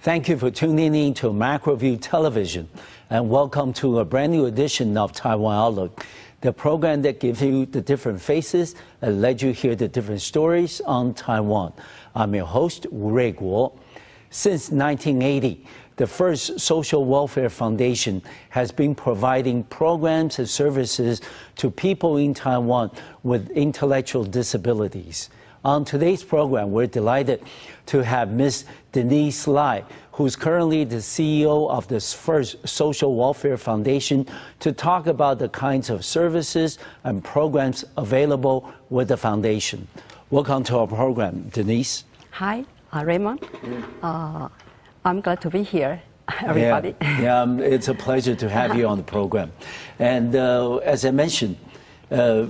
Thank you for tuning in to MacroView Television, and welcome to a brand new edition of Taiwan Outlook, the program that gives you the different faces and lets you hear the different stories on Taiwan. I'm your host, Wu Ruiguo. Since 1980, the first social welfare foundation has been providing programs and services to people in Taiwan with intellectual disabilities. On today's program, we're delighted to have Ms. Denise Lai, who's currently the CEO of this first social welfare foundation, to talk about the kinds of services and programs available with the foundation. Welcome to our program, Denise. Hi, Raymond. I'm glad to be here, everybody. Yeah, it's a pleasure to have you on the program. And as I mentioned,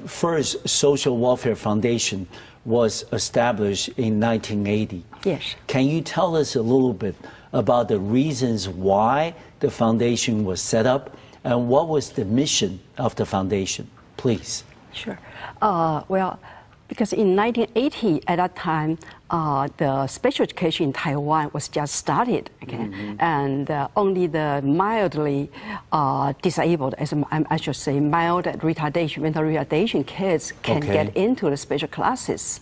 first social welfare foundation was established in 1980. Yes. Can you tell us a little bit about the reasons why the foundation was set up and what was the mission of the foundation, please? Sure. Well, because in 1980, at that time, the special education in Taiwan was just started, okay? And only the mildly disabled, as I should say, mild retardation, mental retardation kids can get into the special classes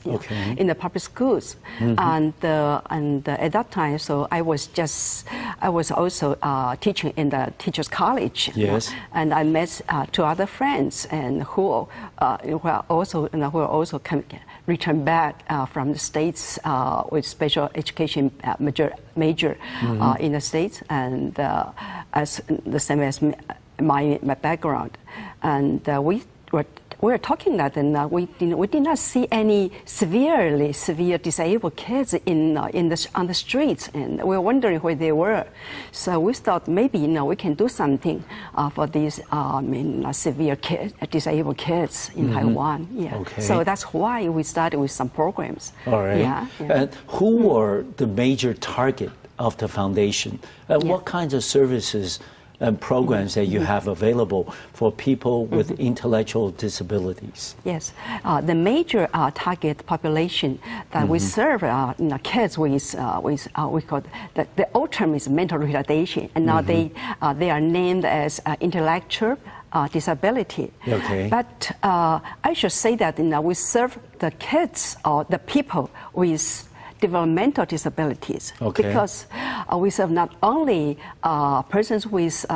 in the public schools. And at that time, so I was also teaching in the teachers' college. Yes. And I met two other friends and who are also returned back from the States with special education major in the States, and as the same as my background. And we were talking that, and we did not see any severe disabled kids on the streets, and we were wondering where they were. So we thought maybe we can do something for these severe disabled kids in Taiwan. Yeah. Okay. So that's why we started with some programs. All right. Yeah. And who were the major target of the foundation? And what kinds of services and programs that you have available for people with intellectual disabilities? Yes, the major target population that we serve kids with we call the old term is mental retardation, and now they are named as intellectual disability. Okay. But I should say that we serve the kids or the people with developmental disabilities, because we serve not only persons with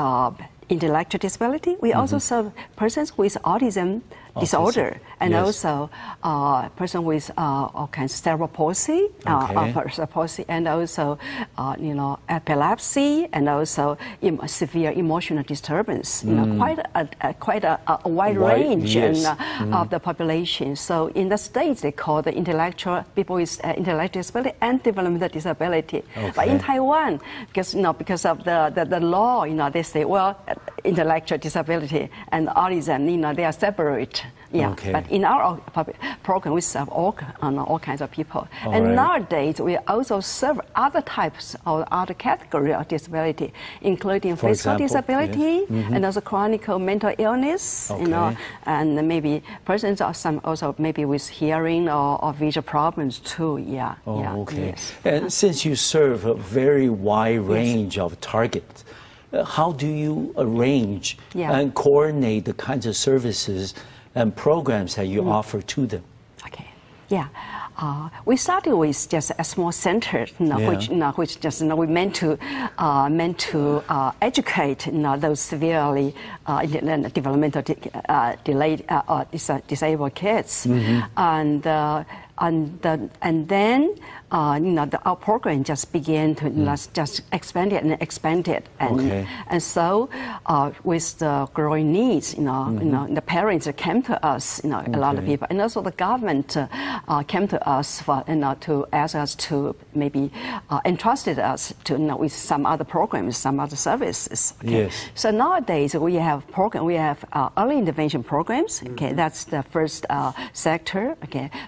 intellectual disability, we also serve persons with autism disorder, and also person with all kinds of cerebral palsy, and also epilepsy, and also severe emotional disturbance. Quite a wide range of the population. So in the States, they call the people with intellectual disability and developmental disability. But in Taiwan, because of the law, they say, well, intellectual disability and autism, they are separate. Yeah, but in our program, we serve all kinds of people. And nowadays, we also serve other types or other categories of disability, including physical disability and also chronic mental illness, and maybe persons also maybe with hearing or visual problems too. Yeah. Yes. And since you serve a very wide range of targets, how do you arrange and coordinate the kinds of services and programs that you offer to them? Okay, yeah. We started with just a small center, which just we meant to educate those severely developmental delayed disabled kids, and then our program just began to just expand it, and so with the growing needs, the parents came to us, a lot of people, and also the government came to us for to ask us to maybe entrusted us to with some other programs, some other services. Yes. So nowadays we have early intervention programs. That's the first sector.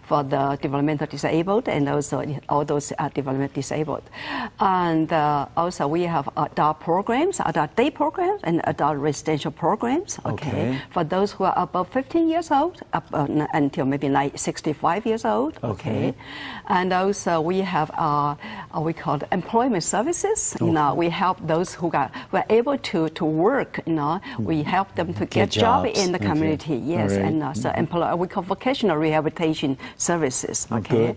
For the developmental disabled, and also all those are developmental disabled. And also we have adult programs, adult day programs, and adult residential programs. Okay. For those who are above 15 years old, until maybe like 65 years old. Okay. And also we have we call employment services. You know, we help those who are able to work. You know, we help them to get job in the community. Yes, and also we call vocational rehabilitation services. Okay,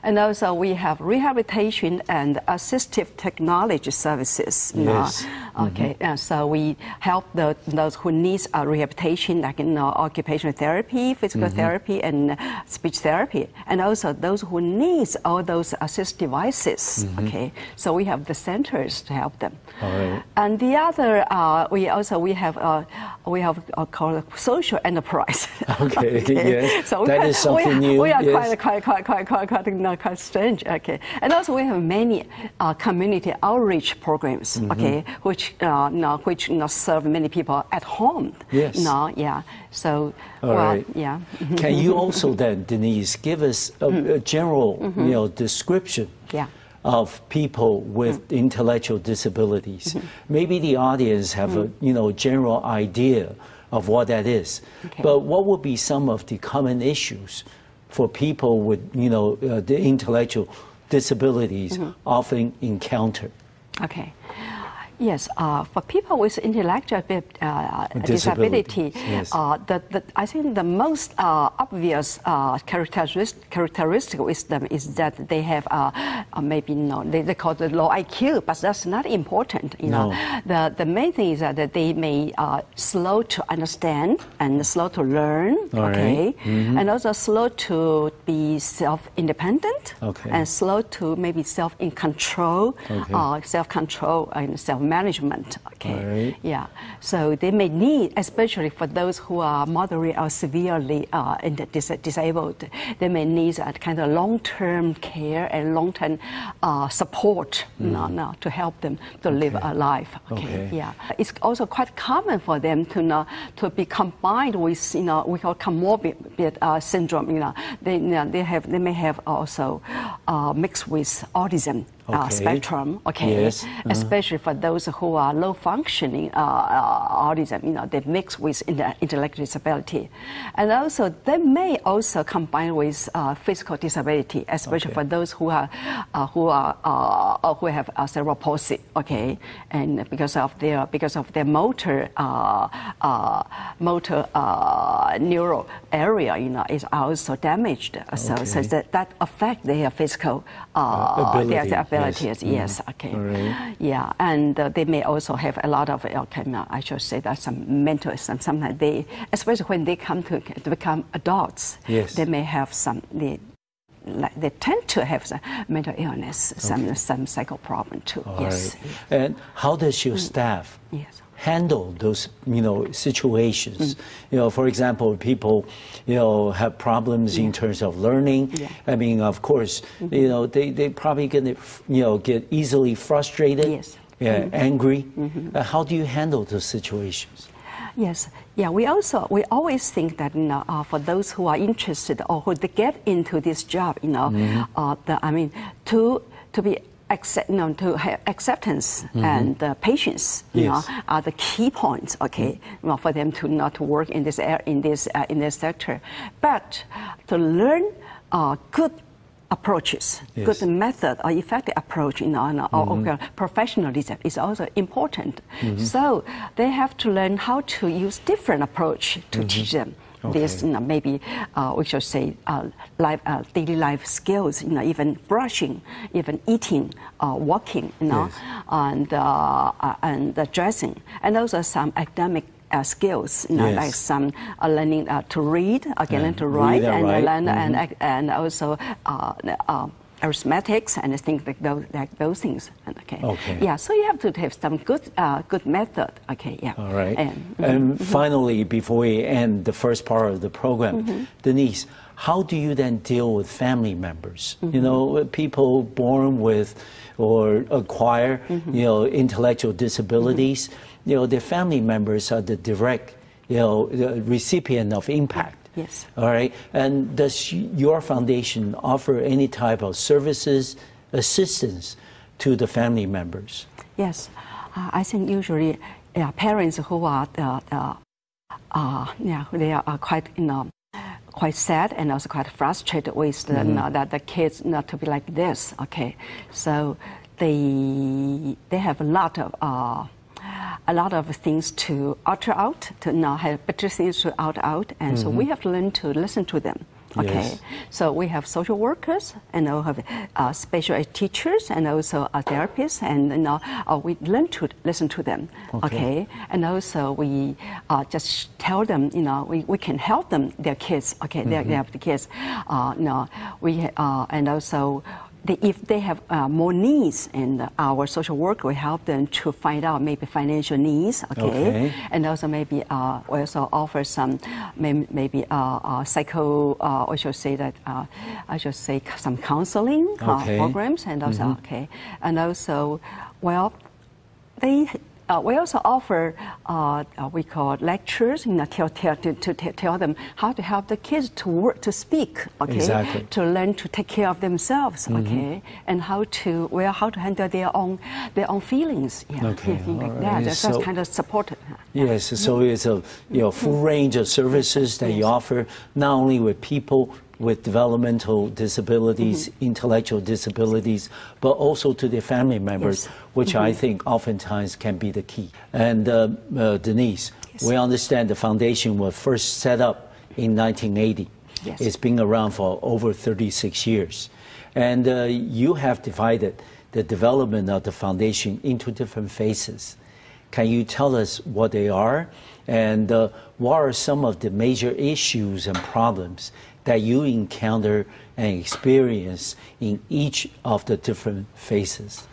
and also we have rehabilitation and assistive technology services. Yes. Okay, and so we help those who need rehabilitation, like occupational therapy, physical therapy, and speech therapy, and also those who need all those assist devices. Okay, so we have the centers to help them. All right. And the other, we have called social enterprise. Okay. Yes. So that is something new. We are yes. quite strange. Okay, and also we have many community outreach programs. Okay, which serve many people at home. Yes. Yeah. So right. yeah. Can you also then, Denise, give us a general, description? Yeah. Of people with intellectual disabilities. Maybe the audience have a general idea of what that is. Okay. But what would be some of the common issues for people with the intellectual disabilities often encounter? Okay. Yes, for people with intellectual disability, yes. I think the most obvious characteristic with them is that they have maybe they call it low IQ, but that's not important. The main thing is that they may slow to understand and slow to learn. Right. And also slow to be self-independent. And slow to maybe self-control, self-control and self-management. Right. Yeah. So they may need, especially for those who are moderately or severely disabled, they may need a kind of long-term care and long-term support to help them to live a life. Yeah. It's also quite common for them to be combined with we call comorbid syndrome. They may have also mixed with autism. Spectrum, yes. Especially for those who are low functioning autism, they mix with intellectual disability, and also they may also combine with physical disability, especially for those who have cerebral palsy. And because of their motor neural area, is also damaged. So that affect their physical abilities. Yes. Right. Yeah, and they may also have a lot of I should say that some mental, sometimes they, especially when they come to become adults, they may have some. They tend to have some mental illness, some psycho problem too. Yes. Right. And how does your staff handle those situations? For example, people have problems in terms of learning. I mean, of course, they probably get easily frustrated, angry. How do you handle those situations? Yes, we always think that for those who are interested or who they get into this job, to be to have acceptance and patience, are the key points. For them to not work in this sector, but to learn good approaches, good method or effective approach or professionalism is also important. So they have to learn how to use different approach to teach them. This, maybe we should say, daily life skills. Even brushing, even eating, walking, and dressing, and also some academic skills, like some learning to read, learn to write, and also arithmetics and things like those things. So you have to have some good method. All right. And finally, before we end the first part of the program, Denise, how do you then deal with family members? People born with or acquire, intellectual disabilities. Their family members are the direct, recipient of impact. Yes. All right. And does your foundation offer any type of services, assistance to the family members? Yes. I think usually parents who are they are quite quite sad and also quite frustrated with that the kids not to be like this. Okay, so they have a lot of things to utter out, to now have better things to utter out, and so we have to learn to listen to them. Okay, Yes. so we have social workers, and we have special ed teachers, and also therapists, and we learn to listen to them. Okay, and also we just tell them, we can help them, their kids. Okay, they have the kids. And also. If they have more needs, and our social worker will help them to find out maybe financial needs, okay. And also maybe we also offer some maybe psycho, I should say that I should say some counseling programs, and also and also we also offer we call lectures, to tell them how to help the kids to speak, Exactly. to learn to take care of themselves, and how to handle their own feelings, things like that. That's So, kind of support. Yes, so it's a full range of services that you offer, not only with people with developmental disabilities, intellectual disabilities, but also to their family members, which I think oftentimes can be the key. And Denise, we understand the foundation was first set up in 1980. Yes. It's been around for over 36 years. And you have divided the development of the foundation into different phases. Can you tell us what they are, and what are some of the major issues and problems that you encounter and experience in each of the different phases?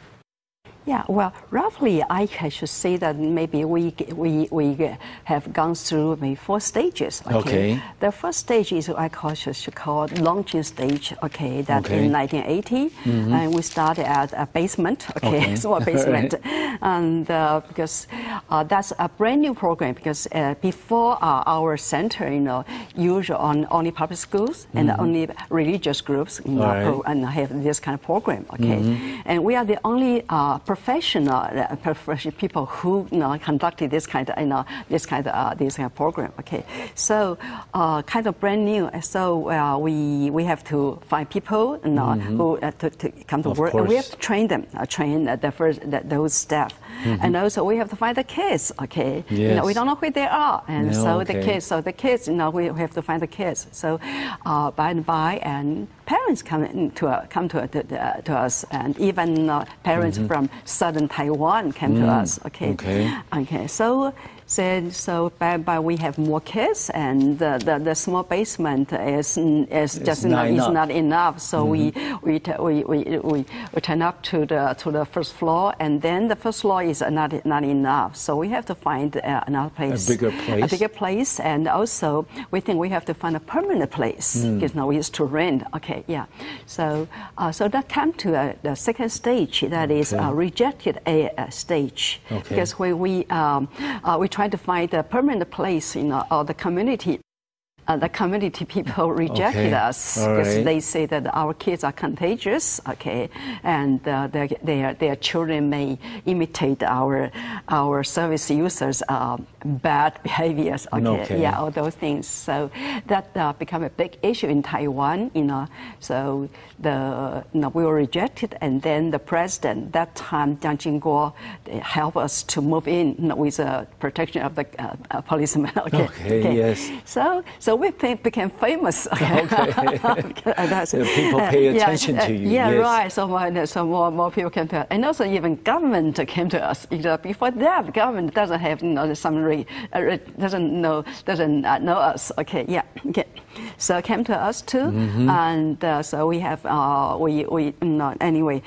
Yeah, well, roughly, I should say that maybe we have gone through maybe 4 stages. Okay. The first stage is I should call launching stage. Okay, that in 1980, and we started at a basement. Okay, small basement, and because that's a brand new program. Because before our center, usually on only public schools and only religious groups, and have this kind of program. Okay, and we are the only professional people who conducted this kind of program. Okay, so kind of brand new. So we have to find people who to come to work, and we have to train them, those staff, and also we have to find the kids. Okay, we don't know who they are, and the kids, we have to find the kids. So by and by, and parents come to us, and even parents from southern Taiwan came to us. Okay. So by we have more kids, and the small basement is just not enough. So we turn up to the first floor, and then the first floor is not enough. So we have to find another place, a bigger place, and also we think we have to find a permanent place because now we used to rent. Okay, yeah. So that came to the second stage, that is rejected stage, because when we try to find a permanent place in the community. The community people rejected us because they say that our kids are contagious, and their children may imitate our service users' bad behaviors, all those things. So that become a big issue in Taiwan, So we were rejected, and then the president that time, Jiang Jingguo, helped us to move in with the protection of the policemen. Yes. So we became famous. People pay attention to you. Right. So more people came to us, and also even government came to us. Before that, government doesn't have doesn't know us. So came to us too, and so we have anyway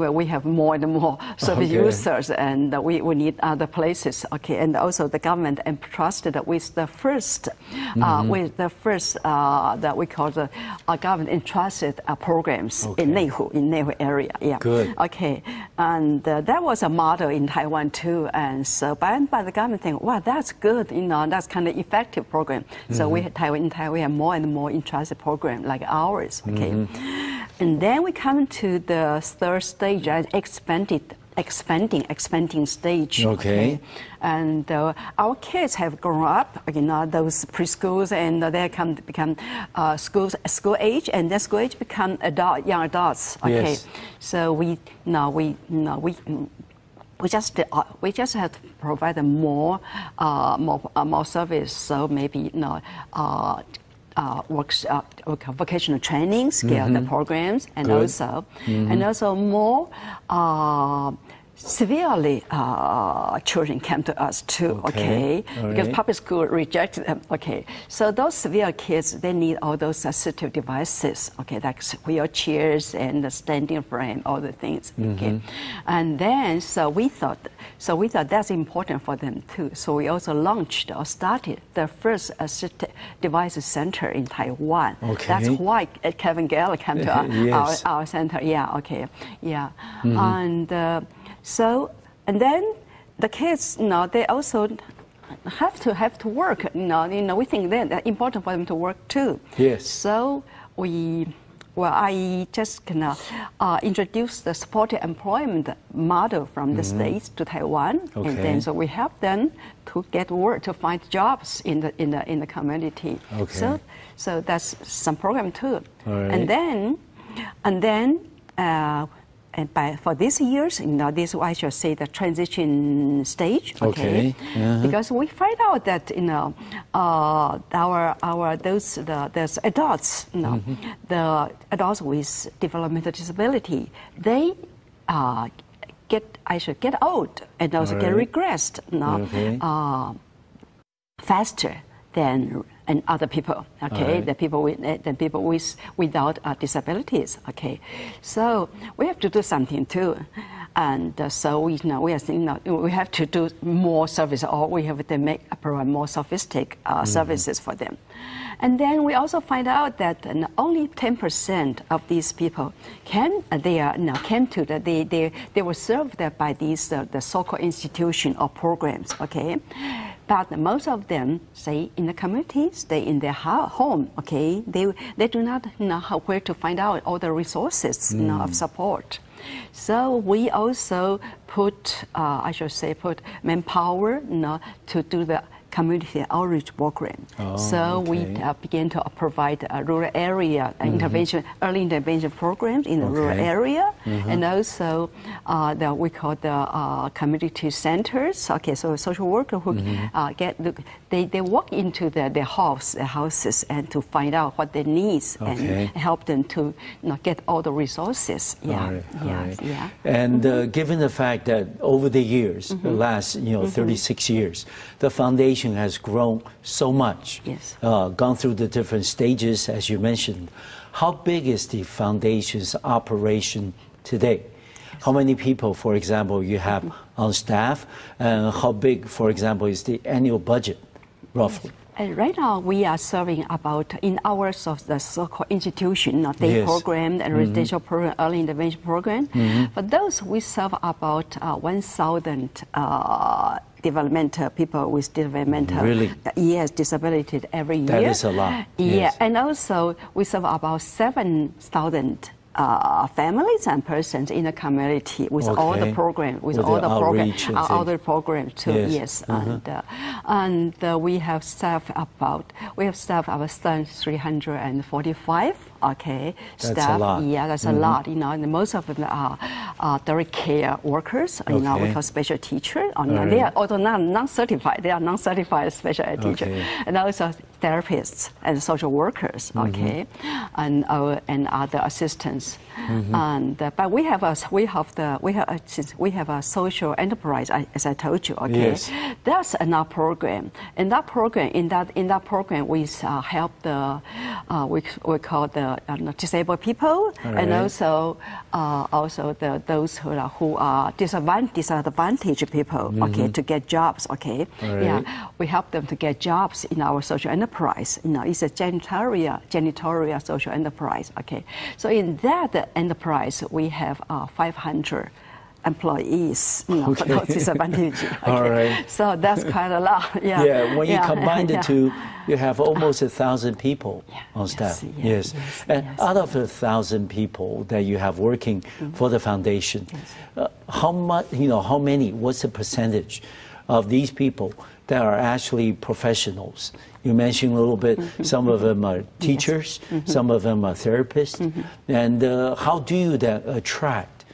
we have more and more service users, and we need other places. And also the government entrusted with the first with the first that we call the government entrusted programs in Neihu area. Yeah. Good. Okay, and that was a model in Taiwan too. And so by the government think, wow, that's good. That's kind of effective program. So we in Taiwan we have more and more entrusted program like ours. Okay, and then we come to the third stage, expanding stage. Okay. And our kids have grown up, those preschools, and they become school age, and then school age become young adults. Okay. Yes. So we just have to provide them more service. So maybe vocational training, skill programs, and Good. also more severely children come to us too. Okay, because right. public school rejected them. Okay, so those severe kids, they need all those assistive devices. Okay, like wheelchairs and the standing frame, all the things. Okay, and then so we thought that's important for them too. So we also launched or started the first assistive devices center in Taiwan. Okay. That's why Kevin Gale came to Yes. our center. Yeah. Okay. Yeah. And and then the kids, they also have to work. We think that important for them to work too. Yes. So I just introduced the supported employment model from the States to Taiwan, Okay. and then so we help them to get work, to find jobs in the community. Okay. So that's some program too. All right. And then for these years, this I should say the transition stage. Okay. Because we find out that those adults, the adults with developmental disability, they get old and also get regressed faster than other people. Okay, right. the people without disabilities. Okay, so we have to do something too, and so we are thinking we have to do more service, or we have to provide more sophisticated services for them. And then we also find out that only 10% of these people they were served by these the so-called institution or programs. Okay, but most of them stay in the community, stay in their home. Okay, they do not know where to find out all the resources of support. So we also put manpower to do the community outreach program. We began to provide a rural area early intervention programs in the rural area, and also we call the community centers. Okay, so social worker who they walk into their houses and to find out what they need and help them to get all the resources. And given the fact that over the years, the last 36 years, the foundation has grown so much, gone through the different stages, as you mentioned. How big is the foundation's operation today? How many people, for example, you have on staff, and how big, for example, is the annual budget, roughly? Right now, we are serving about, in our the so-called institution, day program and residential program, early intervention program. For those, we serve about 1,000 developmental people with developmental disability every year. That is a lot. Yeah, and also we serve about 7,000 families and persons in the community with all the program, with all the program too. And we have staff about 345. Okay, that's staff. A lot. Yeah, that's a lot. And most of them are direct care workers. We call special teachers. They are also non-certified. They are non-certified special ed teachers, and also therapists and social workers. Okay, and other assistants. And but we have a social enterprise, as I told you. Okay, that's another program. In that program, we help the we call the disabled people, and also those who are disadvantaged people. Okay, to get jobs. Okay, we help them to get jobs in our social enterprise. enterprise. It's a janitorial social enterprise. Okay, so in that enterprise we have 500 employees, for those disadvantaged. Okay. All right. So that's quite a lot. Yeah. Yeah. When you combine the two, you have almost 1,000 people on staff. Yes. And out of 1,000 people that you have working for the foundation, how much? How many? What's the percentage of these people that are actually professionals? You mentioned a little bit. Some of them are teachers. Some of them are therapists. And how do you then attract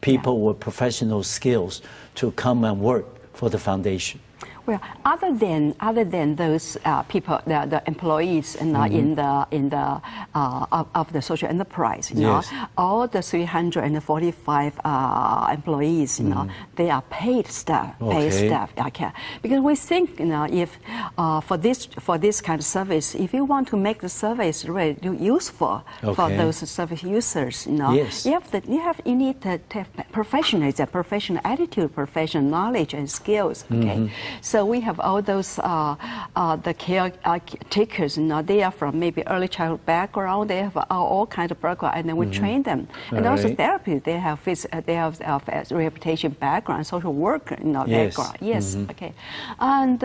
people with professional skills to come and work for the foundation? Well, other than those people, the employees in the of the social enterprise, all the 345 employees, they are paid staff. Okay. Because we think, if for this kind of service, if you want to make the service really useful for those service users, you need to have professionalism, professional attitude, professional knowledge and skills. Okay. So we have all those the caretakers. They are from maybe early childhood background. They have all kinds of background, and then we train them. And also therapists. They have rehabilitation background, social worker background. Yes. Okay. And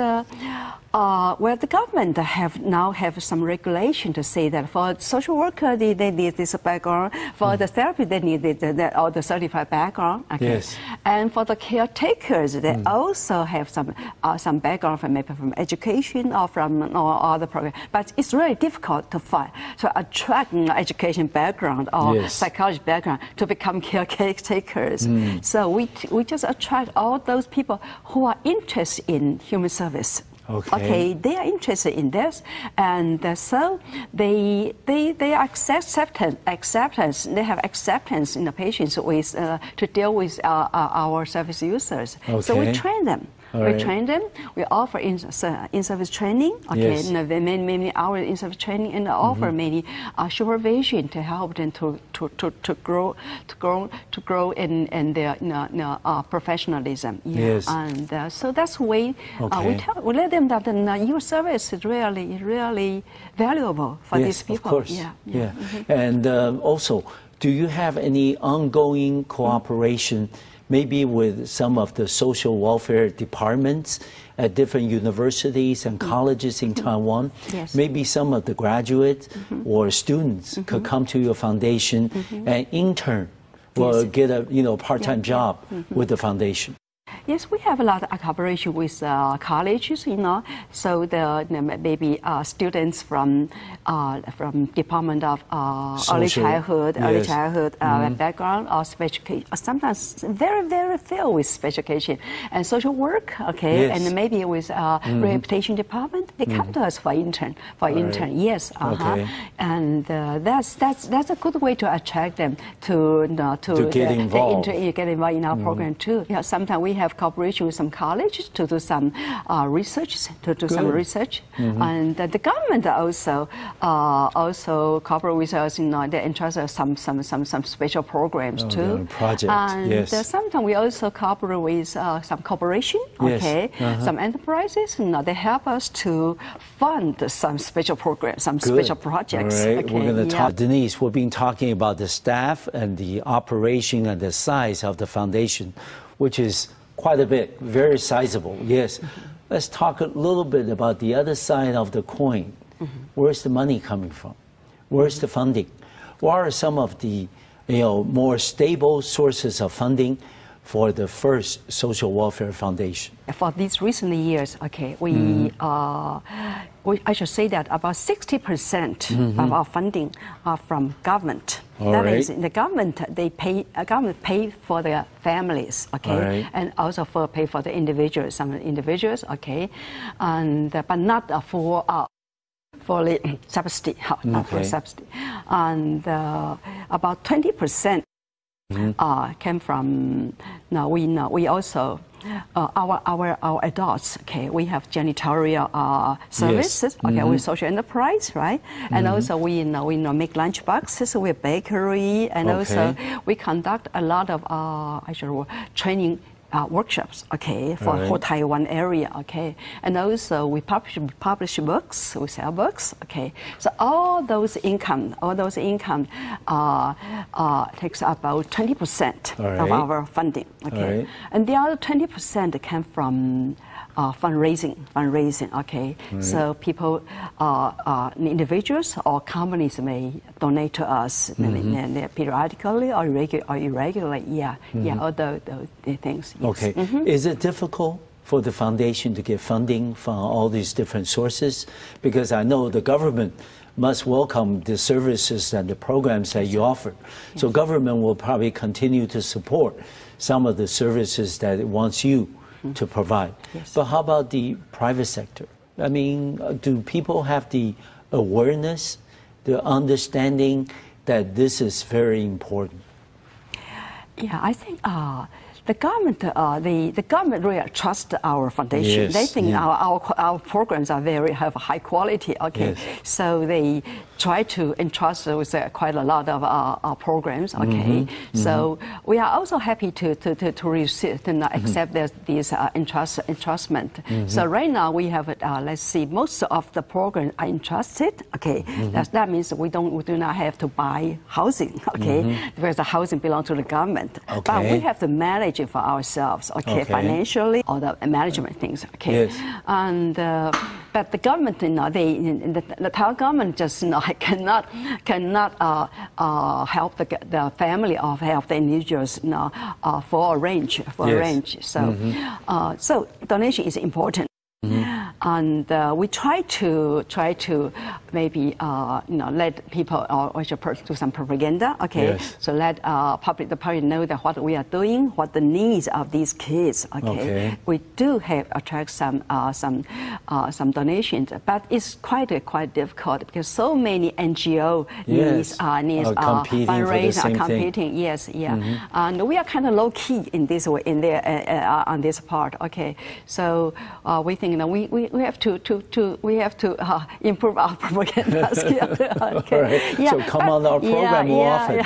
well, the government now have some regulation to say that for social worker they need this background. For the therapy they need all the certified background. Okay. Yes. And for the caretakers, they also have some background from maybe from education or from other programs. But it's really difficult to attract education background or psychology background to become caretakers. So we just attract all those people who are interested in human service. Okay, they are interested in this, and so they acceptance. They have acceptance in the patients with to deal with our service users. So we train them. We train them. We offer in-service training. Okay, many hours in-service training, and offer many supervision to help them to grow in their professionalism. Yes. And so that's the way we let them that your service is really valuable for these people. Of course. And also, do you have any ongoing cooperation? Maybe with some of the social welfare departments at different universities and colleges in Taiwan. Maybe some of the graduates or students could come to your foundation and intern or get a part-time job with the foundation. Yes, we have a lot of cooperation with colleges, so maybe students from Department of Early Childhood background or special education, sometimes very few with special education and social work, and maybe with rehabilitation department, they come to us for intern, and that's a good way to attract them to get involved in our program too. Sometimes we have cooperation with some colleges to do some research, and the government also cooperate with us. They entrust us some special programs too. Projects. And sometimes we also cooperate with some corporation. Some enterprises. They help us to fund some special programs, some special projects. We're going to talk, Denise. We've been talking about the staff and the operation and the size of the foundation, which is quite a bit, very sizable. Yes. Let's talk a little bit about the other side of the coin. Where's the money coming from? Where's the funding? What are some of the more stable sources of funding for the first social welfare foundation? For these recent years, I should say that about 60% of our funding are from government. That is, the government pay for the families, and also pay for the individuals, some individuals, and but not for the subsidy, not for subsidy, and about 20% came from. We also. Our adults, we have janitorial services, with social enterprise, right? And also we make lunch boxes, we have bakery, and also we conduct a lot of training workshops, okay, for whole Taiwan area, okay, and also we publish books, we sell books, okay. So all those income takes about 20% of our funding, okay, and the other 20% came from fundraising, okay. So people, individuals or companies may donate to us periodically or irregularly, all the things. Yes. Okay. Is it difficult for the foundation to get funding from all these different sources? Because I know the government must welcome the services and the programs that you offer. Yes. So government will probably continue to support some of the services that it wants you to provide. Yes. But how about the private sector? I mean, do people have the awareness, the understanding that this is very important? Yeah, I think the government really trusts our foundation. Yes, they think our programs are have high quality. Okay, so they try to entrust us with quite a lot of our programs. Okay, so we are also happy to receive and accept this entrustment. So right now we have let's see, most of the programs are entrusted. Okay, that means we do not have to buy housing. Okay, because the housing belongs to the government. Okay. But we have to manage it for ourselves. Okay, financially or the management things. Okay, and but the government, the Taiwan government just cannot help the family or help the individuals for a range. So so donation is important. And we try to maybe let people or do some propaganda. Okay, so let the public know that what we are doing, what the needs of these kids. Okay, we do attract some donations, but it's quite difficult because so many NGO needs fundraising are competing. Yes, and we are kind of low key in this way on this part. Okay, so we think we have to improve our propaganda skills. Okay. So come on our program more often.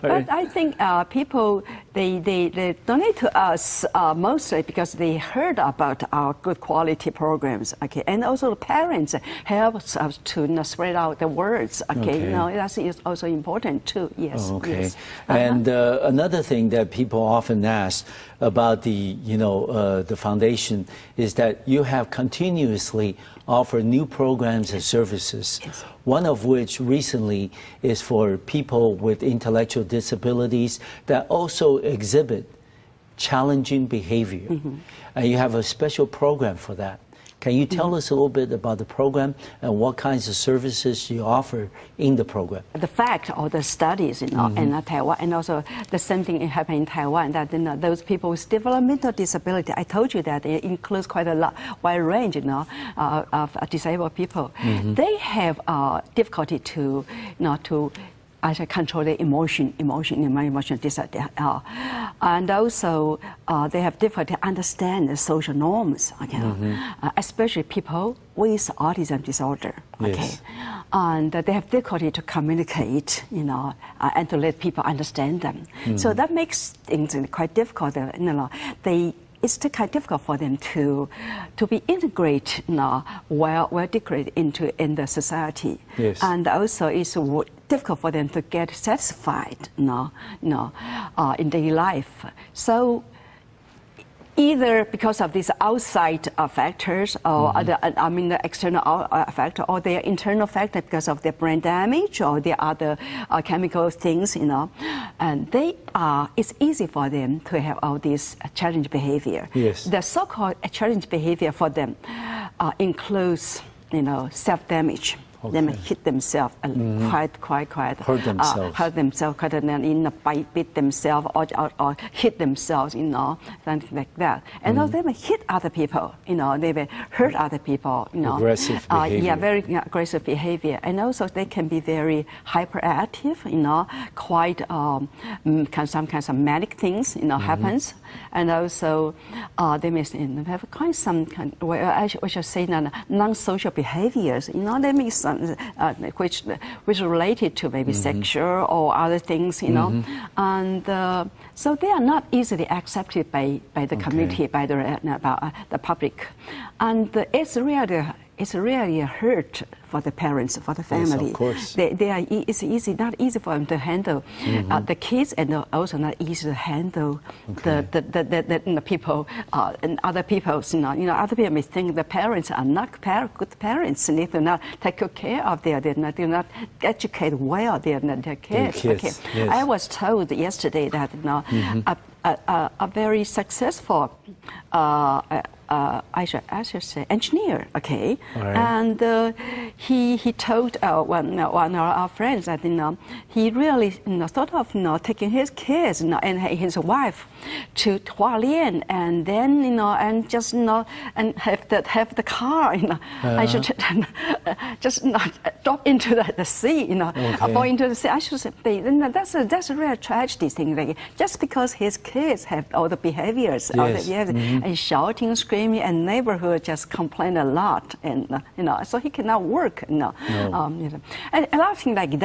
But I think people they donate to us mostly because they heard about our good quality programs. Okay, and also the parents help us to spread out the words. Okay, that is also important too. Yes. Okay. Yes. And another thing that people often ask about the foundation is that you have continuously offered new programs and services. Yes. One of which recently is for people with intellectual disabilities that also exhibit challenging behavior. And you have a special program for that. Can you tell us a little bit about the program and what kinds of services you offer in the program? The fact or the studies in Taiwan, and also the same thing happened in Taiwan, that those people with developmental disability, I told you that it includes quite a wide range of disabled people. They have difficulty to control their emotional disorder, and also they have difficulty to understand the social norms. Especially people with autism disorder. Okay, and they have difficulty to communicate, and to let people understand them. So that makes things quite difficult. It's quite difficult for them to be integrated, well integrated in the society. And also it's difficult for them to get satisfied, in daily life. So either because of these outside factors, or the external factor, or their internal factor because of their brain damage or the other chemical things, and it's easy for them to have all this challenge behavior. The so-called challenge behavior for them includes, self-damage. They may hit themselves quite hurt themselves, bite themselves or hit themselves, something like that. And also they may hit other people, they may hurt other people, aggressive behavior. Very aggressive behavior. And also they can be very hyperactive, quite some kinds of manic things, happens. And also they may have quite some we should say non-social behaviors. They may which are related to maybe sexual or other things, you know, and so they are not easily accepted by the community, by the public, and it's really a hurt for the parents, for the family. Yes, of course. It's not easy for them to handle the kids, and also not easy to handle the people and other people. You know, other people may think the parents are not good parents, and they do not take good care of they do not educate well their kids. Okay. Yes. I was told yesterday that a very successful I should say engineer, okay, right. And he told one of our friends that he really thought of taking his kids and his wife to Hualien, and then and just and have the car I should just drop into the sea, fall into the sea. I should say that's a real tragedy thing. Like, just because his kids have all the behaviors, all the behaviors, and shouting, screaming, and neighborhood just complain a lot, and so he cannot work. And a lot of things like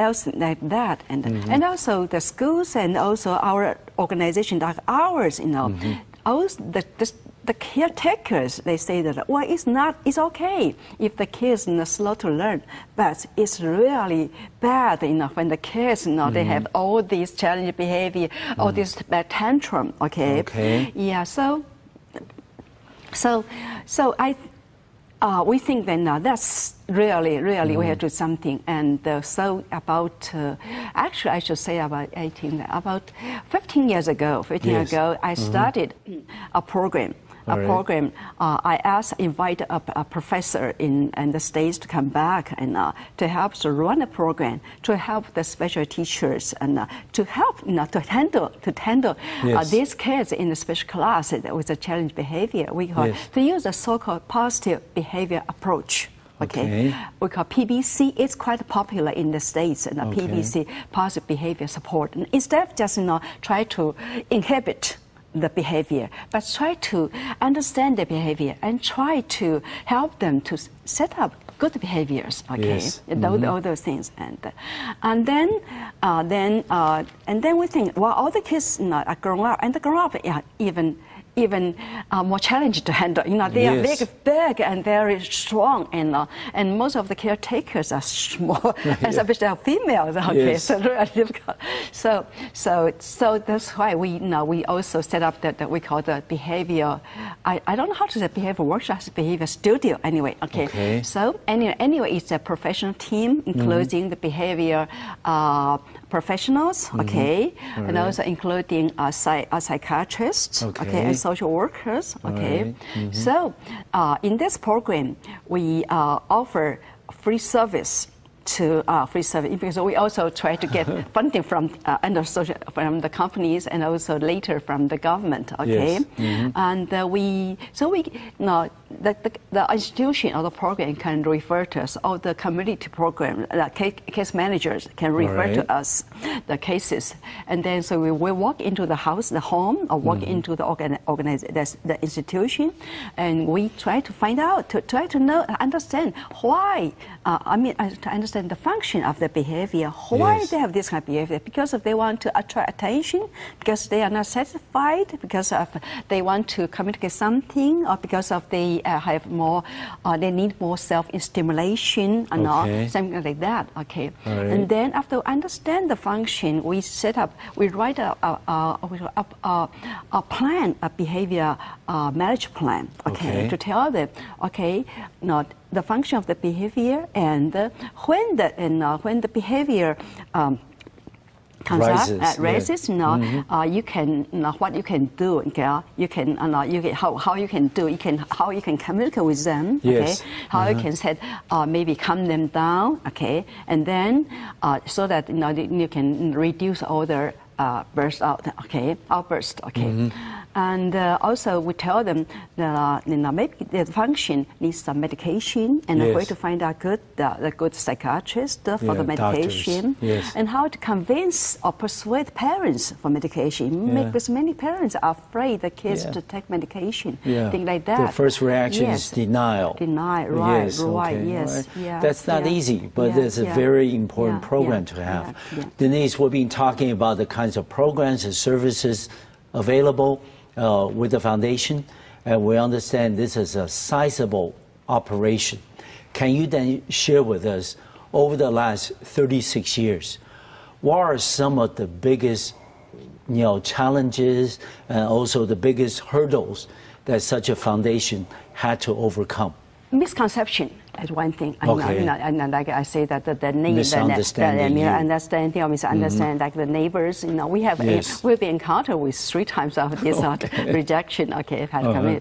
that, and also the schools and also our organization like ours, also the caretakers, they say that, well, it's okay if the kids are slow to learn, but it's really bad, when the kids, they have all these challenging behavior, all this bad tantrum, okay? Yeah, so we think that that's really we have to do something. And so about, actually I should say about 15 years ago, I started a program. I invite a professor in the States to come back and to help to run a program, to help the special teachers and to help to handle these kids in the special class with a challenge behavior. We call to use a so-called positive behavior approach. Okay. We call PBC. It's quite popular in the States, and PBC, positive behavior support. And instead of just try to inhibit the behavior, but try to understand the behavior and try to help them to set up good behaviors. Okay, all those things, and then we think, well, all the kids are grown up, and the grown up even more challenging to handle. They are big and very strong, and most of the caretakers are small, especially females. Okay, so really difficult. So that's why we also set up that we call the behavior. I don't know how to say behavior workshops, behavior studio. Anyway, okay. So anyway, it's a professional team, including the behavior professionals, and also including psychiatrists, and social workers, So in this program, we offer free service because we also try to get funding from the companies and also later from the government. And the institution or the program can refer to us, or the community program, case managers can refer to us the cases, and then so we will walk into the house, the home, or walk into the the institution, and we try to find out, try to understand why. To understand the function of the behavior, why they have this kind of behavior, because if they want to attract attention, because they are not satisfied, because of they want to communicate something, or because of they have more, they need more self-stimulation and something like that. And then after understand the function, we write a plan, a behavior management plan. To tell them, the function of the behavior, and when the behavior rises, you can what you can do. You can how you can do. How you can communicate with them. How you can set maybe calm them down. And then so that you can reduce all their outburst. And also we tell them that maybe the function needs some medication, and yes. where to find a good psychiatrist for the medication, yes. and how to convince or persuade parents for medication. Because many parents are afraid the kids to take medication, things like that. The first reaction is denial. Denial, right, yes, right, okay, yes. right. Yeah, That's not easy, but it's a very important program to have. Denise, we've been talking about the kinds of programs and services available with the foundation, and we understand this is a sizable operation. Can you then share with us, over the last 36 years, what are some of the biggest challenges and also the biggest hurdles that such a foundation had to overcome? Misconception is one thing. Okay. And like I say that the misunderstanding, understanding or misunderstanding, like the neighbors, we've been encountered with 3 times of this rejection.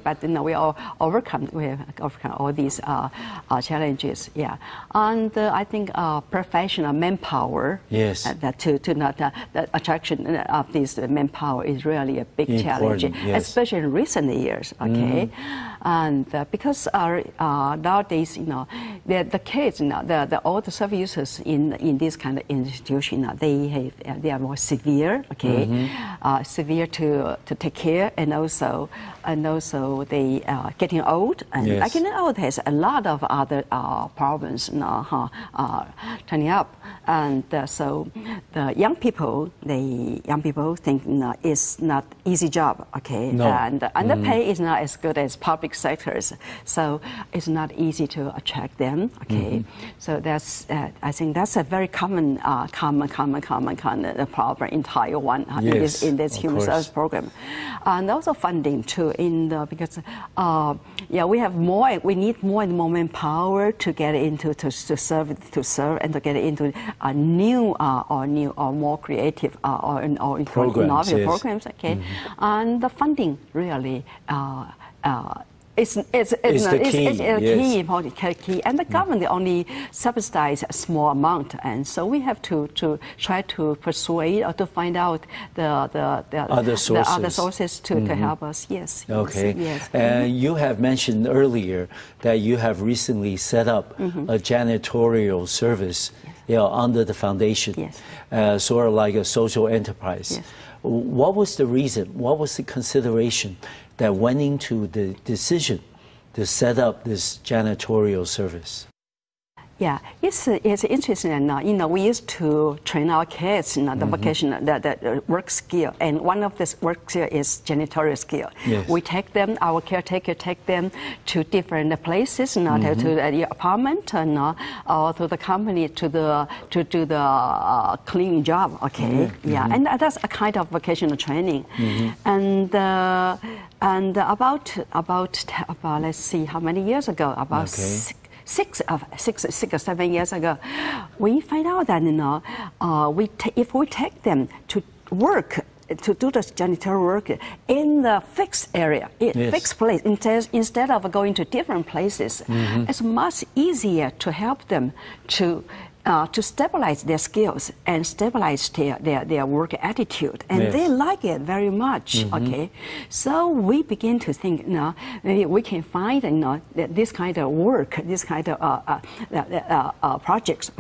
But we all overcome all these challenges. Yeah, and I think professional manpower. Yes. The attraction of this manpower is really a big challenge, especially in recent years. Okay, and because nowadays, the kids, all the service users in this kind of institution, they are more severe, severe to take care, and also they getting old, and getting old has a lot of other problems turning up, and so the young people think it's not easy job, and the pay is not as good as public sectors, so it's not easy to attract them. So that's I think that's a very common kind of problem in Taiwan in this human service program, and also funding too. Because we need more and more manpower to get into to serve and to get into new or more creative or innovative programs. And the funding really. It's key, important key, and the government only subsidize a small amount, and so we have to try to persuade or to find out the other sources to help us. Yes. Okay. Yes. And you have mentioned earlier that you have recently set up a janitorial service, under the foundation, sort of like a social enterprise. Yes. What was the reason? What was the consideration that went into the decision to set up this janitorial service? Yeah, it's interesting. We used to train our kids in the vocational, the work skill, and one of this work skill is janitorial skill. Yes. We take them, our caretaker take them to different places, to the apartment, or to the company to do the cleaning job. And that's a kind of vocational training, and about let's see how many years ago, about 6 or 7 years ago, we find out that if we take them to work, to do the janitorial work in the fixed area, fixed place, instead of going to different places, it's much easier to help them to stabilize their skills and stabilize their work attitude, and they like it very much. So we begin to think, maybe we can find this kind of work, this kind of projects.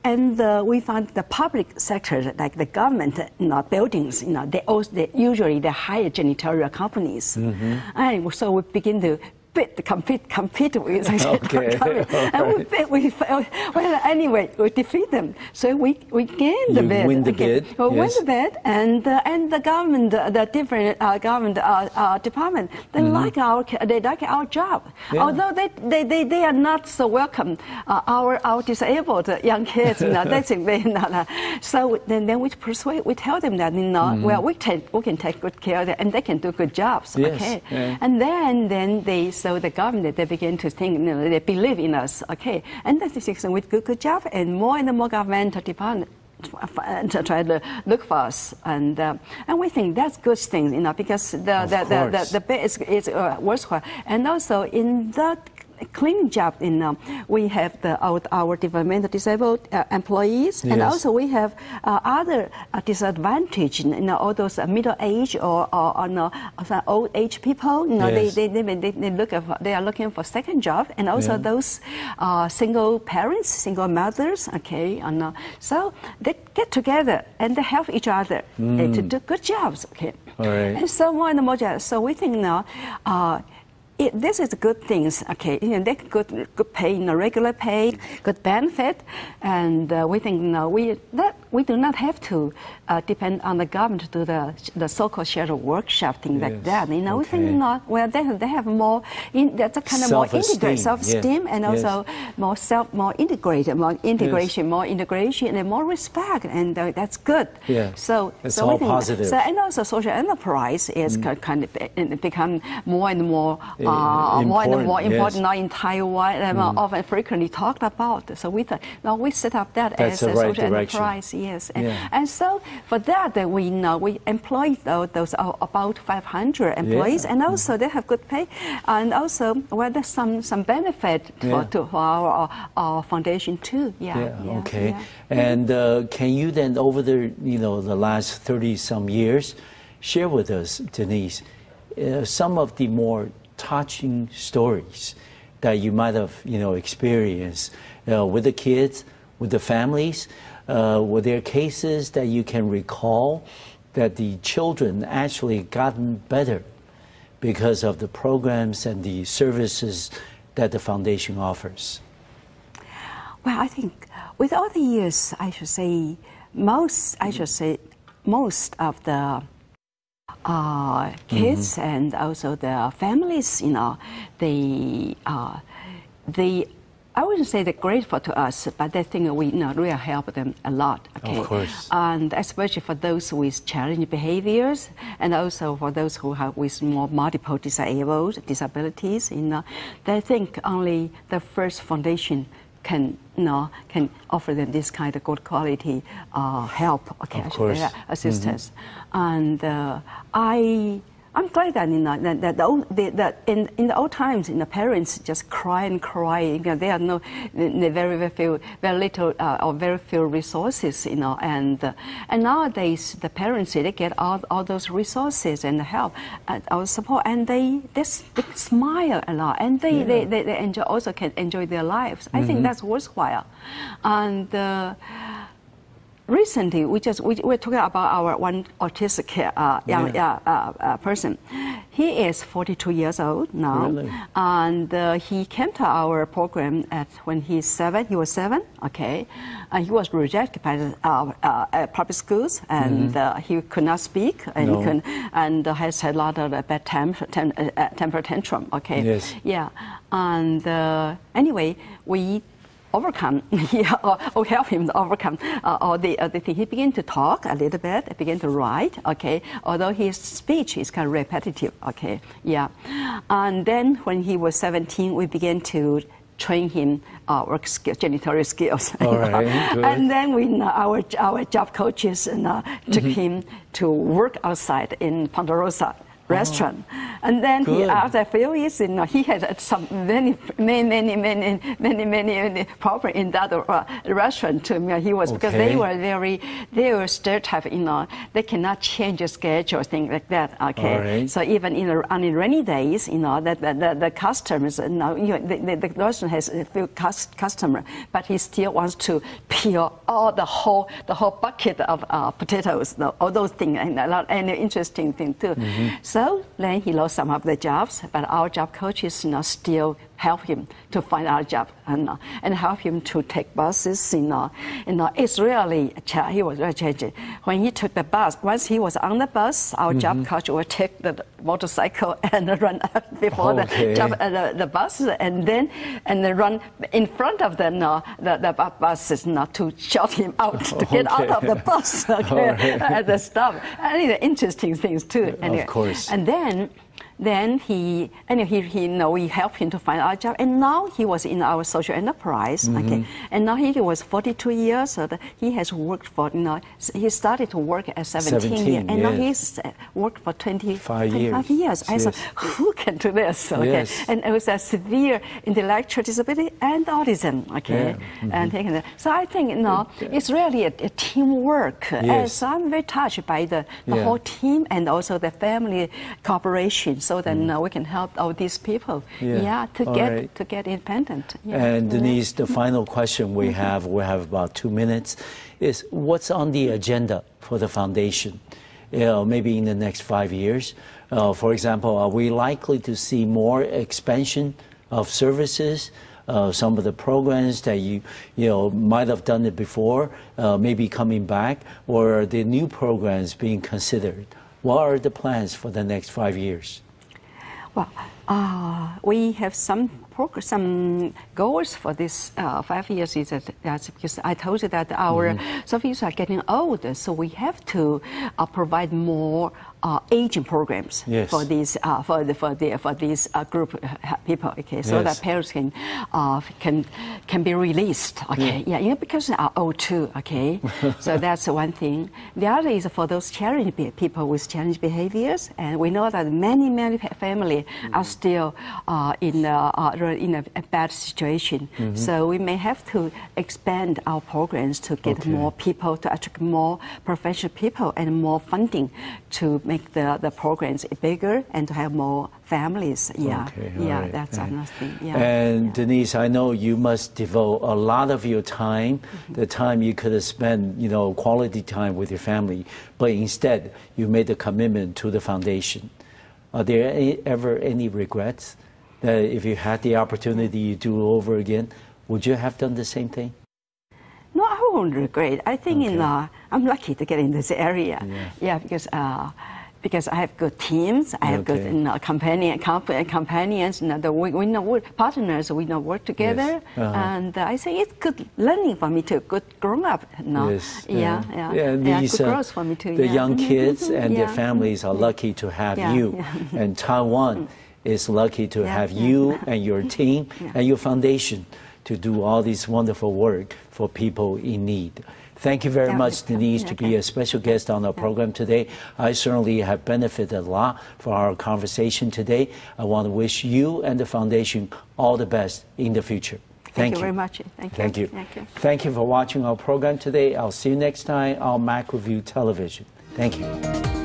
And we found the public sector, like the government buildings, they usually hire janitorial companies, and so we begin to compete with and anyway we defeat them, so we gain the bid. Win the bid. Win the bid, and the government, the different government department, they like our job, although they are not so welcome our disabled young kids. They think they so then we persuade, we tell them that well, we can take good care of them, and they can do good jobs. And then the government, they begin to think, they believe in us, and that's with good job, and more governmental department to try to look for us, and we think that's good thing, because the bit is worthwhile, and also in that cleaning job. We have our developmental disabled employees, and also we have other disadvantaged, all those middle-aged or old-age people. They are looking for second job, and also those single parents, single mothers. Okay, so they get together and they help each other to do good jobs. Okay, and so more and more jobs. So we think now. This is good things, okay. They good pay, regular pay, good benefit, and we think we do not have to depend on the government to do the so-called shared workshop thing like that. We think they have more that's a kind of more integrated self-esteem, and also more integrated, more integration, and more respect, and that's good. So it's all positive. So, and also social enterprise is kind of become more and more. More and more important now in Taiwan, and often frequently talked about. So we thought, now we set up that as a social enterprise, and so for that we employ those about 500 employees, and also they have good pay, and also there's some benefit for our foundation too. Okay. And can you then, over the the last 30-some years, share with us, Denise, some of the more touching stories that you might have experienced with the kids, with the families? Were there cases that you can recall that the children actually gotten better because of the programs and the services that the foundation offers? Well, I think with all the years, I should say most of the kids and also the families, they I wouldn't say they're grateful to us, but they think we really help them a lot. Okay? Of course. And especially for those with challenging behaviors, and also for those who have with more multiple disabilities, they think only the first foundation can offer them this kind of good quality help, assistance. And I'm glad that in the old times, the parents just cry and cry. They have very little or very few resources, and nowadays the parents they get all those resources and help and our support, and they smile a lot, and they enjoy, also can enjoy their lives. I think that's worthwhile, and. Recently, we're talking about our one autistic young person. He is 42 years old now, and he came to our program when he was 7. Okay, and he was rejected by public schools, and he could not speak, and has had a lot of bad temper tantrum. Okay, and anyway, we overcome, or help him to overcome all the thing. He began to talk a little bit, began to write, okay, although his speech is kind of repetitive, okay, And then when he was 17, we began to train him work skills, janitorial skills. And then our job coaches took him to work outside in Ponderosa restaurant, and then after a few years, he had some many problems in that restaurant too. He was because they were stereotyped. They cannot change the schedule, things like that. Okay, so even on the rainy days, the customers, the restaurant has a few customers, but he still wants to peel all the whole bucket of potatoes, all those things, and a lot and interesting thing too. So then he lost some of the jobs, but our job coaches still help him to find our job and help him to take buses. It's really he was very changing. When he took the bus, once he was on the bus, our job coach would take the motorcycle and run before the bus, and then run in front of the buses to shout him out to get out of the bus at the stop. And interesting things too. Of course. And then then we helped him to find a job, and now he was in our social enterprise. Okay, and now he was 42 years old. He has worked for, he started to work at 17 years, and now he's worked for 25 years. I said, who can do this? Okay, and it was a severe intellectual disability and autism. Okay, and so I think it's really a teamwork. And so I'm very touched by the whole team and also the family cooperation, so that we can help all these people to get independent. And Denise, the final question we have about 2 minutes, is what's on the agenda for the foundation, maybe in the next 5 years? For example, are we likely to see more expansion of services? Some of the programs that you might have done it before, maybe coming back, or are the new programs being considered? What are the plans for the next 5 years? Well, we have some goals for this 5 years. Is that's because I told you that our services are getting older, so we have to provide more aging programs for these group people. Okay, so that parents can be released. Okay, because they are old too. Okay, so that's one thing. The other is for those challenging people with challenging behaviors, and we know that many families are still in a bad situation. So we may have to expand our programs to get more people, to attract more professional people and more funding to make the programs bigger and to have more families. That's another thing. And Denise, I know you must devote a lot of your time, the time you could have spent, quality time with your family, but instead you made a commitment to the foundation. Are there ever any regrets that if you had the opportunity to do over again, would you have done the same thing? No, I won't regret. I think I'm lucky to get in this area. Because I have good teams, I have good companions, we know partners, we know work together, and I think it's good learning for me too, good grown up now. These, good growth for me too. The young kids and their families are lucky to have you, and Taiwan is lucky to have you and your team and your foundation to do all this wonderful work for people in need. Thank you very much, Denise, to be a special guest on our program today. I certainly have benefited a lot from our conversation today. I want to wish you and the foundation all the best in the future. Thank you very much. Thank you. Thank you for watching our program today. I'll see you next time on MacReview Television. Thank you.